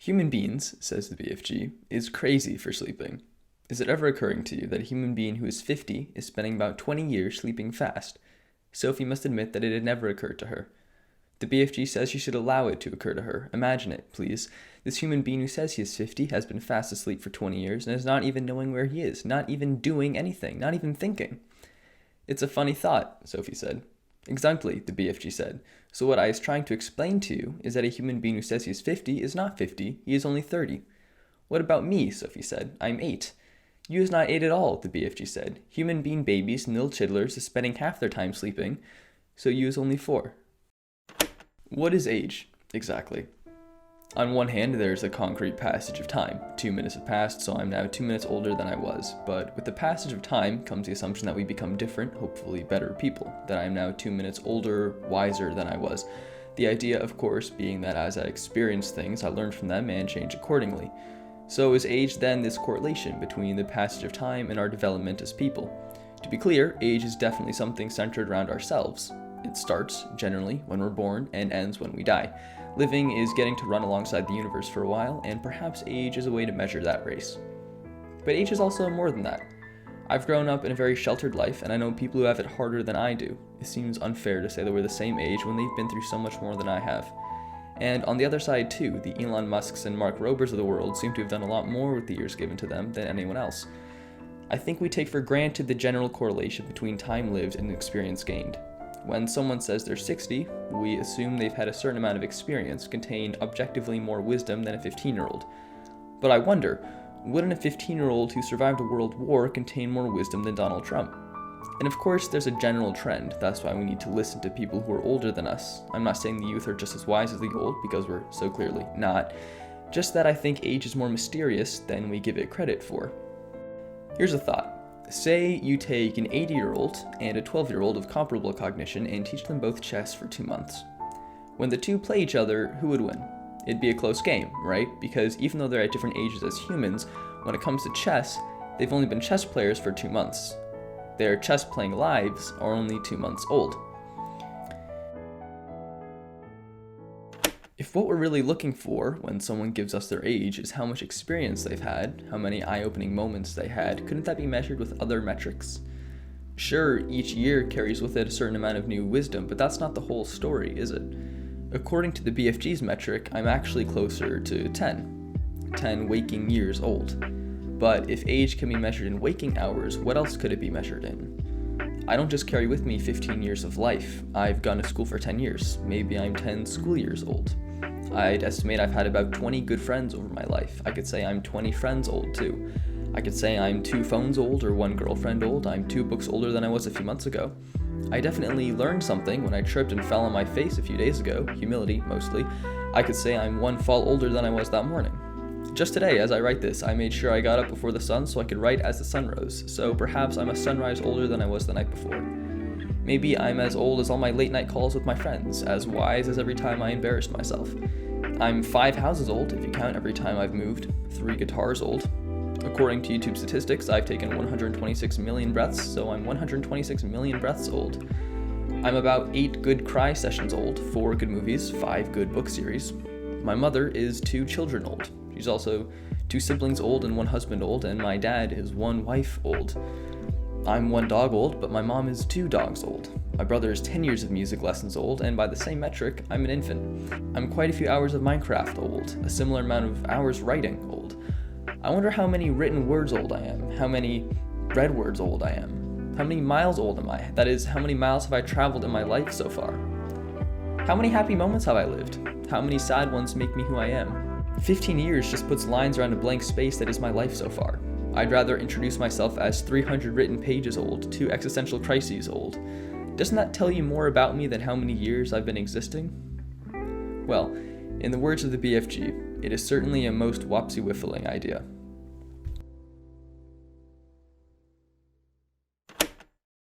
Human beings, says the BFG, is crazy for sleeping. Is it ever occurring to you that a human being who is 50 is spending about 20 years sleeping fast? Sophie must admit that it had never occurred to her. The BFG says she should allow it to occur to her. Imagine it, please. This human being who says he is 50 has been fast asleep for 20 years and is not even knowing where he is, not even doing anything, not even thinking. It's a funny thought, Sophie said. Exactly, the BFG said. So what I was trying to explain to you is that a human being who says he is 50 is not 50, he is only 30. What about me, Sophie said. I'm 8. You is not 8 at all, the BFG said. Human being babies, nil chidlers, is spending half their time sleeping, so you is only 4. What is age, exactly? On one hand, there's a concrete passage of time. 2 minutes have passed, so I'm now 2 minutes older than I was. But with the passage of time comes the assumption that we become different, hopefully better people. That I am now 2 minutes older, wiser than I was. The idea, of course, being that as I experience things, I learn from them and change accordingly. So is age then this correlation between the passage of time and our development as people? To be clear, age is definitely something centered around ourselves. It starts, generally, when we're born and ends when we die. Living is getting to run alongside the universe for a while, and perhaps age is a way to measure that race. But age is also more than that. I've grown up in a very sheltered life, and I know people who have it harder than I do. It seems unfair to say that we're the same age when they've been through so much more than I have. And on the other side too, the Elon Musks and Mark Robers of the world seem to have done a lot more with the years given to them than anyone else. I think we take for granted the general correlation between time lived and experience gained. When someone says they're 60, we assume they've had a certain amount of experience, contain objectively more wisdom than a 15-year-old. But I wonder, wouldn't a 15-year-old who survived a world war contain more wisdom than Donald Trump? And of course, there's a general trend. That's why we need to listen to people who are older than us. I'm not saying the youth are just as wise as the old, because we're so clearly not. Just that I think age is more mysterious than we give it credit for. Here's a thought. Say you take an 80-year-old and a 12-year-old of comparable cognition and teach them both chess for 2 months. When the two play each other, who would win? It'd be a close game, right? Because even though they're at different ages as humans, when it comes to chess, they've only been chess players for 2 months. Their chess-playing lives are only 2 months old. If what we're really looking for when someone gives us their age is how much experience they've had, how many eye-opening moments they had, couldn't that be measured with other metrics? Sure, each year carries with it a certain amount of new wisdom, but that's not the whole story, is it? According to the BFG's metric, I'm actually closer to 10 waking years old. But if age can be measured in waking hours, what else could it be measured in? I don't just carry with me 15 years of life. I've gone to school for 10 years. Maybe I'm 10 school years old. I'd estimate I've had about 20 good friends over my life. I could say I'm 20 friends old too. I could say I'm 2 phones old or 1 girlfriend old. I'm 2 books older than I was a few months ago. I definitely learned something when I tripped and fell on my face a few days ago, humility mostly. I could say I'm 1 fall older than I was that morning. Just today, as I write this, I made sure I got up before the sun so I could write as the sun rose, so perhaps I'm a sunrise older than I was the night before. Maybe I'm as old as all my late night calls with my friends, as wise as every time I embarrassed myself. I'm 5 houses old, if you count every time I've moved, 3 guitars old. According to YouTube statistics, I've taken 126 million breaths, so I'm 126 million breaths old. I'm about 8 good cry sessions old, 4 good movies, 5 good book series. My mother is 2 children old. She's also 2 siblings old and 1 husband old, and my dad is 1 wife old. I'm 1 dog old, but my mom is 2 dogs old. My brother is 10 years of music lessons old, and by the same metric, I'm an infant. I'm quite a few hours of Minecraft old, a similar amount of hours writing old. I wonder how many written words old I am, how many read words old I am, how many miles old am I? That is, how many miles have I traveled in my life so far? How many happy moments have I lived? How many sad ones make me who I am? 15 years just puts lines around a blank space that is my life so far. I'd rather introduce myself as 300 written pages old, 2 existential crises old. Doesn't that tell you more about me than how many years I've been existing? Well, in the words of the BFG, it is certainly a most wopsy-whiffling idea.